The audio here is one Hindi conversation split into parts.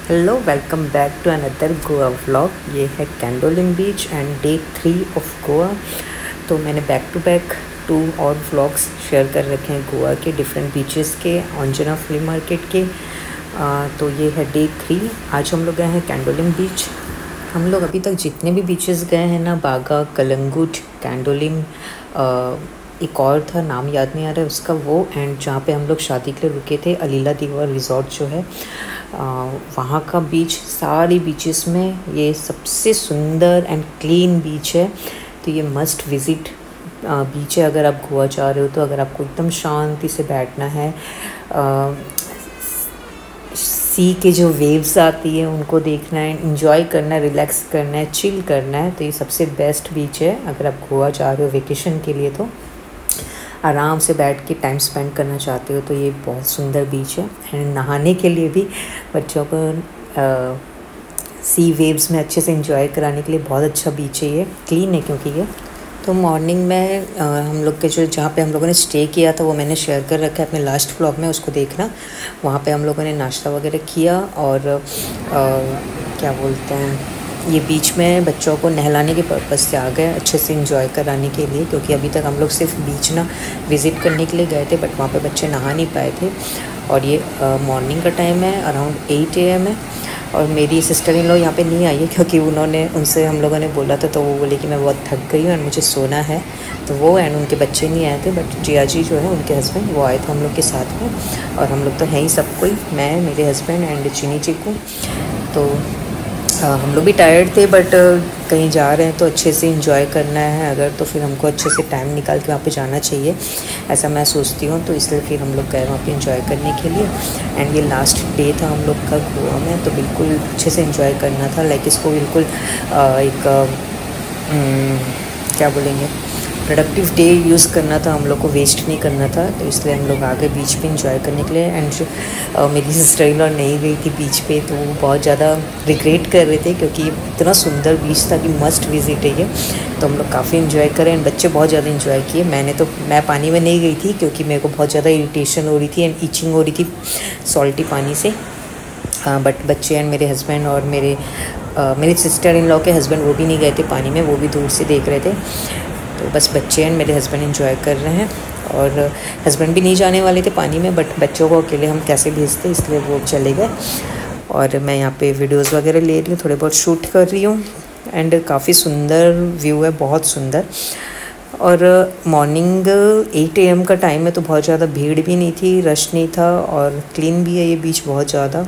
Hello, welcome back to another Goa vlog. ये है Candolim beach and day 3 of Goa. तो मैंने बैक टू बैक 2 और व्लॉग्स शेयर कर रखे हैं गोवा के डिफरेंट बीचेस के, अंजुना फ्ली मार्केट के। तो ये है डे 3। आज हम लोग गए हैं कैंडोलिम बीच। हम लोग अभी तक जितने भी बीचेस गए हैं ना, बागा, कलंगुट, कैंडोलिम, एक और था नाम याद नहीं आ रहा है उसका, वो एंड जहाँ पे हम लोग शादी के लिए रुके थे, अलीला दीवा रिज़ॉर्ट जो है, वहाँ का बीच, सारी बीचेस में ये सबसे सुंदर एंड क्लीन बीच है। तो ये मस्ट विज़िट बीच है अगर आप गोवा जा रहे हो तो। अगर आपको एकदम शांति से बैठना है, सी के जो वेव्स आती है उनको देखना है, एंजॉय करना है, रिलैक्स करना है, चिल करना है, तो ये सबसे बेस्ट बीच है अगर आप गोवा जा रहे हो वेकेशन के लिए। तो आराम से बैठ के टाइम स्पेंड करना चाहते हो तो ये बहुत सुंदर बीच है। एंड नहाने के लिए भी बच्चों को सी वेव्स में अच्छे से एंजॉय कराने के लिए बहुत अच्छा बीच है। ये क्लीन है क्योंकि ये। तो मॉर्निंग में हम लोग के जो जहाँ पे हम लोगों ने स्टे किया था वो मैंने शेयर कर रखा है अपने लास्ट व्लॉग में, उसको देखना। वहाँ पे हम लोगों ने नाश्ता वगैरह किया और क्या बोलते हैं, ये बीच में बच्चों को नहलाने के पर्पज़ से आ गए, अच्छे से एंजॉय कराने के लिए, क्योंकि अभी तक हम लोग सिर्फ बीच ना विज़िट करने के लिए गए थे, बट वहाँ पे बच्चे नहा नहीं पाए थे। और ये मॉर्निंग का टाइम है, अराउंड 8 AM है। और मेरी सिस्टर इन लॉ यहाँ पे नहीं आई है क्योंकि उनसे हम लोगों ने बोला था, तो वो बोले कि मैं बहुत थक गई हूँ और मुझे सोना है। तो वो एंड उनके बच्चे नहीं आए थे, बट जिया जी जो है उनके हस्बैंड वो आए थे हम लोग के साथ में। और हम लोग तो हैं ही सब कोई, मैं, मेरे हस्बैंड एंड चीनी चीकू। तो हम लोग भी टायर्ड थे, बट कहीं जा रहे हैं तो अच्छे से एंजॉय करना है अगर, तो फिर हमको अच्छे से टाइम निकाल के वहाँ पे जाना चाहिए, ऐसा मैं सोचती हूँ। तो इसलिए फिर हम लोग गए वहाँ पे एंजॉय करने के लिए। एंड ये लास्ट डे था हम लोग का गोवा में, तो बिल्कुल अच्छे से एंजॉय करना था। लाइक इसको बिल्कुल एक क्या बोलेंगे, प्रोडक्टिव डे यूज़ करना था हम लोग को, वेस्ट नहीं करना था। तो इसलिए हम लोग आ गए बीच पे एंजॉय करने के लिए। एंड मेरी सिस्टर इन लॉ नहीं गई थी बीच पे, तो वो बहुत ज़्यादा रिग्रेट कर रहे थे क्योंकि इतना सुंदर बीच था कि मस्ट विजिट है ये। तो हम लोग काफ़ी इन्जॉय करें एंड बच्चे बहुत ज़्यादा इन्जॉय किए। मैं पानी में नहीं गई थी क्योंकि मेरे को बहुत ज़्यादा इरिटेशन हो रही थी एंड ईचिंग हो रही थी सॉल्टी पानी से। बट बच्चे एंड मेरे हस्बैंड और मेरी सिस्टर इन लॉ के हस्बैंड वो भी नहीं गए थे पानी में, वो भी दूर से देख रहे थे। तो बस बच्चे एंड मेरे हस्बैंड एंजॉय कर रहे हैं। और हस्बैंड भी नहीं जाने वाले थे पानी में, बट बच्चों को अकेले हम कैसे भेजते, इसलिए वो चले गए। और मैं यहाँ पे वीडियोस वगैरह ले रही हूँ, थोड़े बहुत शूट कर रही हूँ। एंड काफ़ी सुंदर व्यू है, बहुत सुंदर। और मॉर्निंग 8 AM का टाइम है, तो बहुत ज़्यादा भीड़ भी नहीं थी, रश नहीं था, और क्लीन भी है ये बीच बहुत ज़्यादा।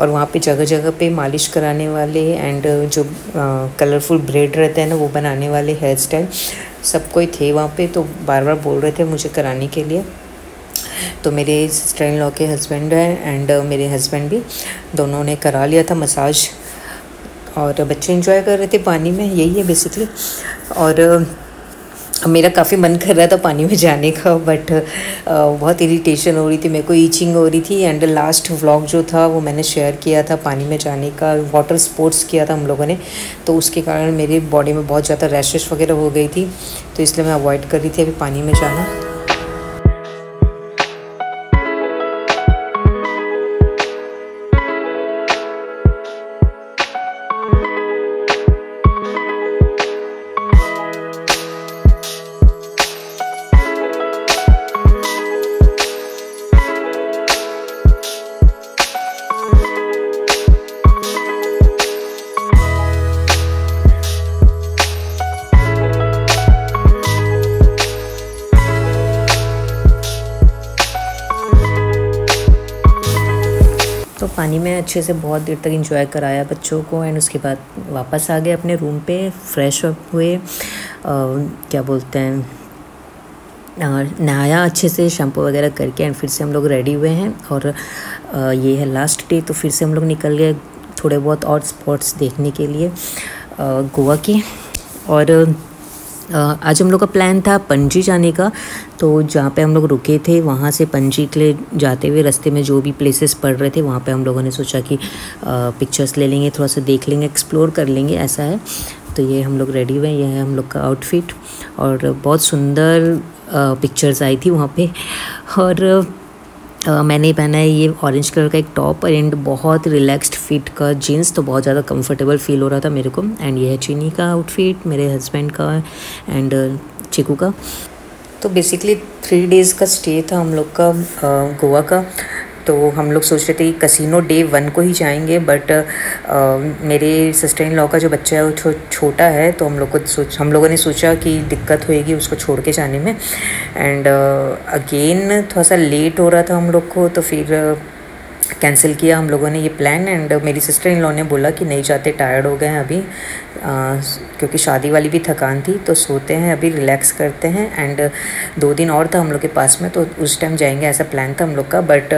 और वहाँ पे जगह जगह पे मालिश कराने वाले एंड जो कलरफुल ब्रेड रहते हैं ना, वो बनाने वाले, हेयर स्टाइल, सब कोई थे वहाँ पे। तो बार बार बोल रहे थे मुझे कराने के लिए। तो मेरे सिस्टर इन लॉ के हस्बैंड है एंड मेरे हस्बैंड भी, दोनों ने करा लिया था मसाज। और बच्चे एंजॉय कर रहे थे पानी में, यही है बेसिकली। और मेरा काफ़ी मन कर रहा था पानी में जाने का, बट बहुत इरिटेशन हो रही थी मेरे को, ईचिंग हो रही थी। एंड लास्ट व्लॉग जो था वो मैंने शेयर किया था पानी में जाने का, वाटर स्पोर्ट्स किया था हम लोगों ने, तो उसके कारण मेरी बॉडी में बहुत ज़्यादा रैशेस वगैरह हो गई थी, तो इसलिए मैं अवॉइड कर रही थी अभी पानी में जाना। तो पानी में अच्छे से बहुत देर तक एंजॉय कराया बच्चों को। एंड उसके बाद वापस आ गए अपने रूम पे, फ्रेश अप हुए, क्या बोलते हैं, नहाया अच्छे से, शैम्पू वगैरह करके, एंड फिर से हम लोग रेडी हुए हैं। और ये है लास्ट डे, तो फिर से हम लोग निकल गए थोड़े बहुत और स्पॉट्स देखने के लिए गोवा के। और आज हम लोग का प्लान था पणजी जाने का, तो जहाँ पे हम लोग रुके थे वहाँ से पणजी के लिए जाते हुए रास्ते में जो भी प्लेसेस पड़ रहे थे वहाँ पे हम लोगों ने सोचा कि पिक्चर्स ले लेंगे, थोड़ा सा देख लेंगे, एक्सप्लोर कर लेंगे, ऐसा है। तो ये हम लोग रेडी हुए, ये है हम लोग का आउटफिट। और बहुत सुंदर पिक्चर्स आई थी वहाँ पे। और मैंने पहना है ये ऑरेंज कलर का एक टॉप एंड बहुत रिलैक्स्ड फिट का जीन्स, तो बहुत ज़्यादा कंफर्टेबल फील हो रहा था मेरे को। एंड ये है चीनी का आउटफिट, मेरे हस्बैंड का एंड चिकू का। तो बेसिकली 3 डेज़ का स्टे था हम लोग का गोवा का। तो हम लोग सोच रहे थे कि कसिनो डे 1 को ही जाएंगे, बट मेरे सिस्टर इन लॉ का जो बच्चा है वो छोटा है, तो हम लोगों ने सोचा कि दिक्कत होएगी उसको छोड़ के जाने में। एंड अगेन थोड़ा सा लेट हो रहा था हम लोग को, तो फिर कैंसिल किया हम लोगों ने ये प्लान। एंड मेरी सिस्टर इन लॉ ने बोला कि नहीं जाते, टायर्ड हो गए हैं अभी, क्योंकि शादी वाली भी थकान थी, तो सोते हैं अभी, रिलैक्स करते हैं। एंड 2 दिन और था हम लोग के पास में, तो उस टाइम जाएंगे ऐसा प्लान था हम लोग का। बट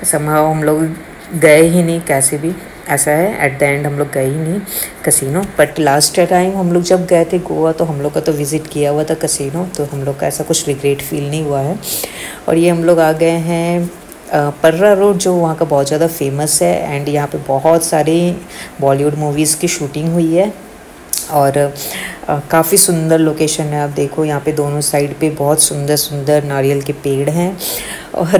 समहाउ हम लोग गए ही नहीं, कैसे भी ऐसा है, एट द एंड हम लोग गए ही नहीं कसिनो। बट लास्ट टाइम हम लोग जब गए थे गोवा, तो हम लोग का तो विज़िट किया हुआ था कसिनो, तो हम लोग का ऐसा कुछ रिग्रेट फील नहीं हुआ है। और ये हम लोग आ गए हैं पर्रा रोड, जो वहाँ का बहुत ज़्यादा फेमस है। एंड यहाँ पे बहुत सारे बॉलीवुड मूवीज़ की शूटिंग हुई है, और काफ़ी सुंदर लोकेशन है। आप देखो यहाँ पे दोनों साइड पे बहुत सुंदर सुंदर नारियल के पेड़ हैं, और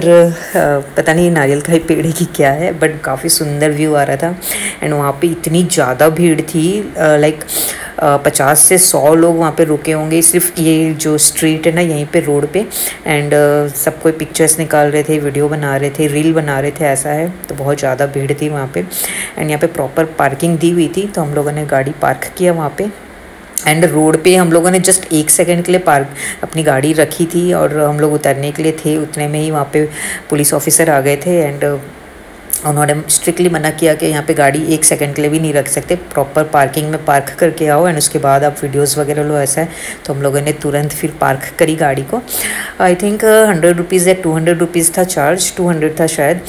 पता नहीं नारियल का ही पेड़ है कि क्या है, बट काफ़ी सुंदर व्यू आ रहा था। एंड वहाँ पे इतनी ज़्यादा भीड़ थी, लाइक 50 से 100 लोग वहाँ पे रुके होंगे, सिर्फ ये जो स्ट्रीट है ना यहीं पे रोड पे। एंड सब कोई पिक्चर्स निकाल रहे थे, वीडियो बना रहे थे, रील बना रहे थे, ऐसा है। तो बहुत ज़्यादा भीड़ थी वहाँ पे। एंड यहाँ पे प्रॉपर पार्किंग दी हुई थी, तो हम लोगों ने गाड़ी पार्क किया वहाँ पे। एंड रोड पे हम लोगों ने जस्ट 1 सेकंड के लिए पार्क अपनी गाड़ी रखी थी, और हम लोग उतरने के लिए थे, उतने में ही वहाँ पे पुलिस ऑफिसर आ गए थे। एंड उन्होंने स्ट्रिक्टली मना किया कि यहाँ पे गाड़ी 1 सेकंड के लिए भी नहीं रख सकते, प्रॉपर पार्किंग में पार्क करके आओ, एंड उसके बाद आप वीडियोस वगैरह लो, ऐसा है। तो हम लोगों ने तुरंत फिर पार्क करी गाड़ी को। आई थिंक 100 रुपीज़ या 200 रुपीज़ था चार्ज, 200 था शायद।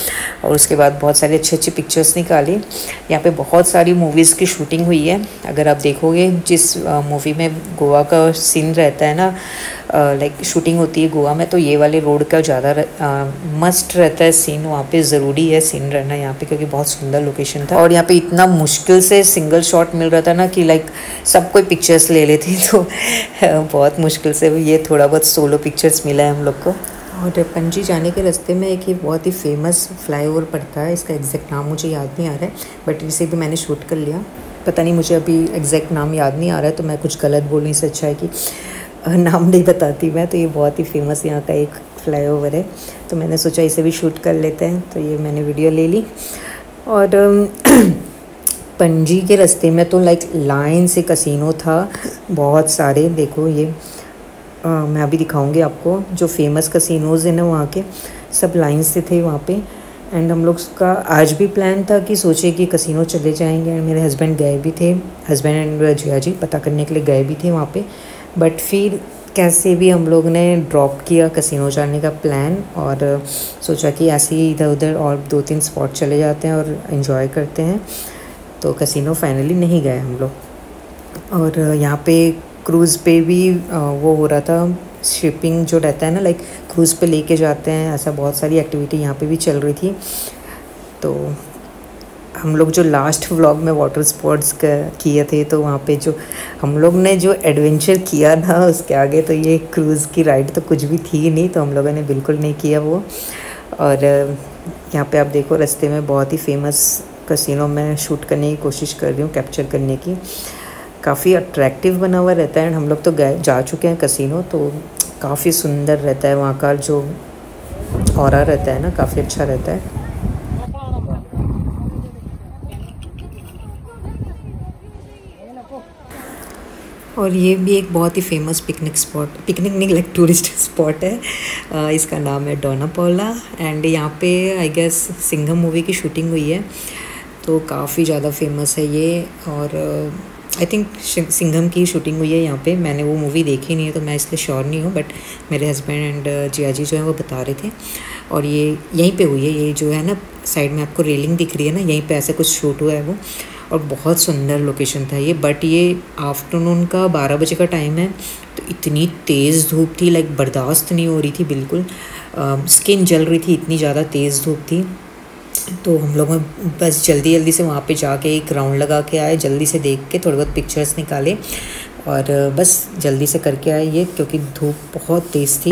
और उसके बाद बहुत सारी अच्छी अच्छी पिक्चर्स निकाली। यहाँ पे बहुत सारी मूवीज़ की शूटिंग हुई है। अगर आप देखोगे, जिस मूवी में गोवा का सीन रहता है ना, लाइक शूटिंग होती है गोवा में, तो ये वाले रोड का ज़्यादा मस्ट रहता है सीन, वहाँ पे ज़रूरी है सीन रहना यहाँ पे, क्योंकि बहुत सुंदर लोकेशन था। और यहाँ पे इतना मुश्किल से सिंगल शॉट मिल रहा था ना कि लाइक सब कोई पिक्चर्स ले लेते, तो बहुत मुश्किल से ये थोड़ा बहुत सोलो पिक्चर्स मिला है हम लोग को। और पणजी जाने के रास्ते में एक ये बहुत ही फेमस फ्लाईओवर पड़ता है, इसका एग्जैक्ट नाम मुझे याद नहीं आ रहा है, बट इसे भी मैंने शूट कर लिया। पता नहीं, मुझे अभी एग्जैक्ट नाम याद नहीं आ रहा है, तो मैं कुछ गलत बोलने से अच्छा है कि नाम नहीं बताती मैं। तो ये बहुत ही फेमस यहाँ का एक फ्लाईओवर है, तो मैंने सोचा इसे भी शूट कर लेते हैं, तो ये मैंने वीडियो ले ली। और पणजी के रास्ते में तो लाइक लाइन से कसिनो था, बहुत सारे। देखो ये मैं अभी दिखाऊंगी आपको, जो फेमस कसिनोज़ हैं ना वहाँ के, सब लाइन से थे वहाँ पे। एंड हम लोग का आज भी प्लान था कि सोचे कि कसिनो चले जाएंगे, एंड मेरे हस्बैंड गए भी थे, हस्बैंड एंड जिया जी पता करने के लिए गए भी थे वहाँ पे। बट फिर कैसे भी हम लोग ने ड्रॉप किया कसिनो जाने का प्लान, और सोचा कि ऐसे ही इधर उधर और 2-3 स्पॉट चले जाते हैं और इन्जॉय करते हैं। तो कसिनो फाइनली नहीं गए हम लोग। और यहाँ पे क्रूज़ पे भी वो हो रहा था, शिपिंग जो रहता है ना, लाइक क्रूज़ पे लेके जाते हैं, ऐसा बहुत सारी एक्टिविटी यहाँ पे भी चल रही थी। तो हम लोग जो लास्ट व्लॉग में वाटर स्पोर्ट्स किए थे, तो वहाँ पे जो हम लोग ने जो एडवेंचर किया ना, उसके आगे तो ये क्रूज़ की राइड तो कुछ भी थी नहीं, तो हम लोगों ने बिल्कुल नहीं किया वो। और यहाँ पे आप देखो रास्ते में बहुत ही फेमस कसिनो में शूट करने की कोशिश कर रही हूँ, कैप्चर करने की। काफ़ी अट्रैक्टिव बना हुआ रहता है। हम लोग तो जा चुके हैं कसिनो, तो काफ़ी सुंदर रहता है वहाँ का जो ऑरा रहता है ना, काफ़ी अच्छा रहता है। और ये भी एक बहुत ही फेमस पिकनिक स्पॉट, पिकनिक नहीं लाइक टूरिस्ट स्पॉट है। इसका नाम है डोना पौला। एंड यहाँ पे आई गेस सिंघम मूवी की शूटिंग हुई है, तो काफ़ी ज़्यादा फेमस है ये। और आई थिंक सिंघम की शूटिंग हुई है यहाँ पे। मैंने वो मूवी देखी नहीं है, तो मैं इसलिए श्योर नहीं हूँ, बट मेरे हस्बैंड एंड जिया जी जो है वो बता रहे थे। और ये यहीं पे हुई है, ये जो है ना साइड में आपको रेलिंग दिख रही है ना, यहीं पे ऐसे कुछ शूट हुआ है वो। और बहुत सुंदर लोकेशन था ये। बट ये आफ्टरनून का 12 बजे का टाइम है, तो इतनी तेज़ धूप थी, लाइक बर्दाश्त नहीं हो रही थी बिल्कुल। स्किन जल रही थी, इतनी ज़्यादा तेज़ धूप थी। तो हम लोग बस जल्दी जल्दी से वहाँ पे जाके एक राउंड लगा के आए, जल्दी से देख के थोड़े बहुत पिक्चर्स निकाले, और बस जल्दी से करके आए ये, क्योंकि धूप बहुत तेज़ थी।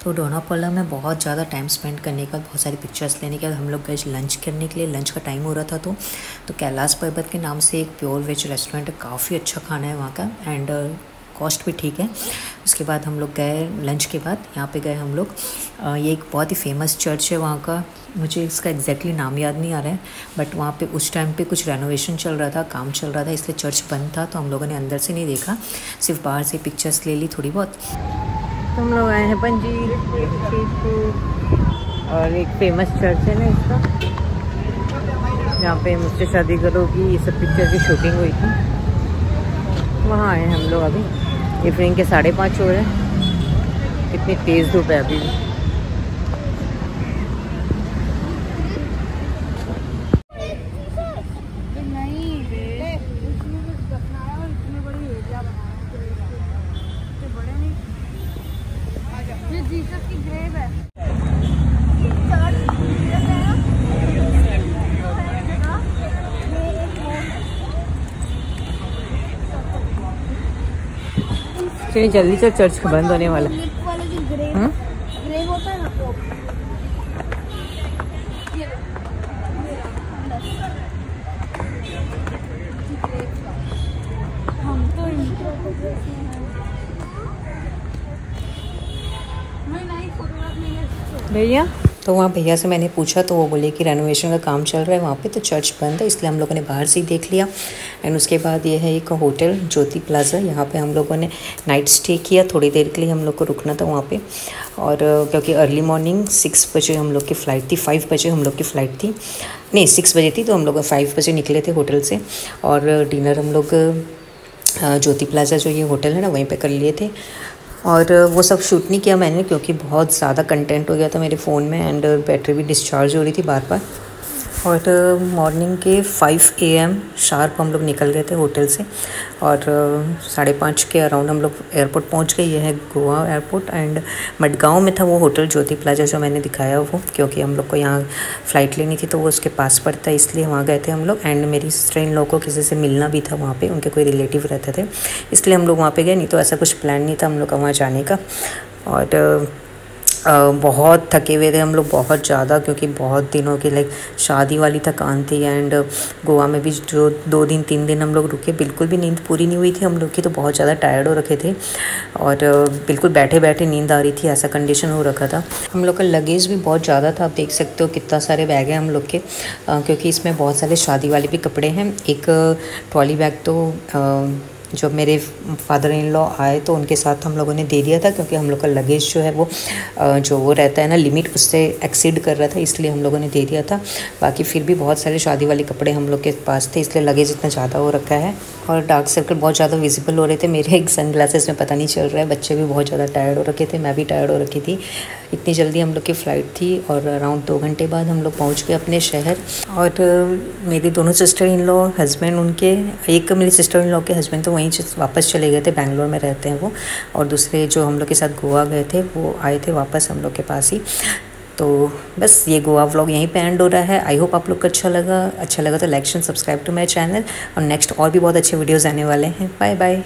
तो डोनापोला में बहुत ज़्यादा टाइम स्पेंड करने के बाद, बहुत सारी पिक्चर्स लेने के बाद हम लोग गए लंच करने के लिए। लंच का टाइम हो रहा था तो कैलाश पर्वत के नाम से एक प्योर वेज रेस्टोरेंट है, काफ़ी अच्छा खाना है वहाँ का एंड कॉस्ट भी ठीक है। उसके बाद हम लोग गए लंच के बाद यहाँ पे गए हम लोग, ये एक बहुत ही फेमस चर्च है वहाँ का, मुझे इसका एग्जैक्टली नाम याद नहीं आ रहा है, बट वहाँ पे उस टाइम पे कुछ रेनोवेशन चल रहा था, काम चल रहा था, इसलिए चर्च बंद था, तो हम लोगों ने अंदर से नहीं देखा, सिर्फ बाहर से पिक्चर्स ले ली थोड़ी बहुत। तो हम लोग आए हैं पंजी और एक फेमस चर्च है ना इसका, जहाँ पे मुझसे शादी करोगी ये सब पिक्चर की शूटिंग हुई थी, वहाँ आए हम लोग। अभी इवनिंग के 5:30 हो रहे हैं, कितनी तेज़ धूप है अभी भी। जल्दी से चर्च बंद होने वाला है। भैया, तो वहाँ भैया से मैंने पूछा तो वो बोले कि रेनोवेशन का काम चल रहा है वहाँ पे, तो चर्च बंद है, इसलिए हम लोगों ने बाहर से ही देख लिया। एंड उसके बाद ये है एक होटल ज्योति प्लाजा, यहाँ पे हम लोगों ने नाइट स्टे किया, थोड़ी देर के लिए हम लोग को रुकना था वहाँ पे, और क्योंकि अर्ली मॉर्निंग 6 बजे हम लोग की फ़्लाइट थी, 5 बजे हम लोग की फ़्लाइट थी, नहीं 6 बजे थी, तो हम लोग 5 बजे निकले थे होटल से, और डिनर हम लोग ज्योति प्लाजा जो ये होटल है ना वहीं पे कर लिए थे। और वो सब शूट नहीं किया मैंने क्योंकि बहुत ज़्यादा कंटेंट हो गया था मेरे फ़ोन में एंड बैटरी भी डिस्चार्ज हो रही थी बार बार। और मॉर्निंग के 5 AM शार्प हम लोग निकल गए थे होटल से, और 5:30 के अराउंड हम लोग एयरपोर्ट पहुंच गए। यह है गोवा एयरपोर्ट एंड मडगांव में था वो होटल ज्योति प्लाजा जो मैंने दिखाया वो, क्योंकि हम लोग को यहाँ फ़्लाइट लेनी थी तो वो उसके पास पड़ता है, इसलिए वहाँ गए थे हम लोग। एंड मेरी सिस्टर इन लोगों को किसी से मिलना भी था वहाँ पर, उनके कोई रिलेटिव रहते थे, इसलिए हम लोग वहाँ पर गए, नहीं तो ऐसा कुछ प्लान नहीं था हम लोग का वहाँ जाने का। और बहुत थके हुए थे हम लोग बहुत ज़्यादा, क्योंकि बहुत दिनों की लाइक शादी वाली थकान थी। एंड गोवा में भी जो 2 दिन 3 दिन हम लोग रुके, बिल्कुल भी नींद पूरी नहीं हुई थी हम लोग की, तो बहुत ज़्यादा टायर्ड हो रखे थे और बिल्कुल बैठे बैठे नींद आ रही थी, ऐसा कंडीशन हो रखा था। हम लोग का लगेज भी बहुत ज़्यादा था, आप देख सकते हो कितना सारे बैग हैं हम लोग के, क्योंकि इसमें बहुत सारे शादी वाले भी कपड़े हैं। एक ट्रॉली बैग तो जब मेरे फादर इन लॉ आए तो उनके साथ हम लोगों ने दे दिया था, क्योंकि हम लोग का लगेज जो है वो जो वो रहता है ना लिमिट, उससे एक्सीड कर रहा था, इसलिए हम लोगों ने दे दिया था। बाकी फिर भी बहुत सारे शादी वाले कपड़े हम लोग के पास थे, इसलिए लगेज इतना ज़्यादा हो रखा है। और डार्क सर्कल बहुत ज़्यादा विजिबल हो रहे थे मेरे एक सन ग्लासेस में, पता नहीं चल रहा है। बच्चे भी बहुत ज़्यादा टायर्ड हो रखे थे, मैं भी टायर्ड हो रखी थी, इतनी जल्दी हम लोग की फ़्लाइट थी। और अराउंड 2 घंटे बाद हम लोग पहुँच गए अपने शहर। और मेरी दोनों सिस्टर इन लॉ हस्बैंड, उनके एक मेरी सिस्टर इन लॉ के हस्बैंड तो वहीं वापस चले गए थे, बैंगलोर में रहते हैं वो, और दूसरे जो हम लोग के साथ गोवा गए थे वो आए थे वापस हम लोग के पास ही। तो बस ये गोवा व्लॉग यहीं पे एंड हो रहा है। आई होप आप लोग को अच्छा लगा तो like and subscribe to my channel, और नेक्स्ट और भी बहुत अच्छे वीडियोज़ आने वाले हैं। Bye bye.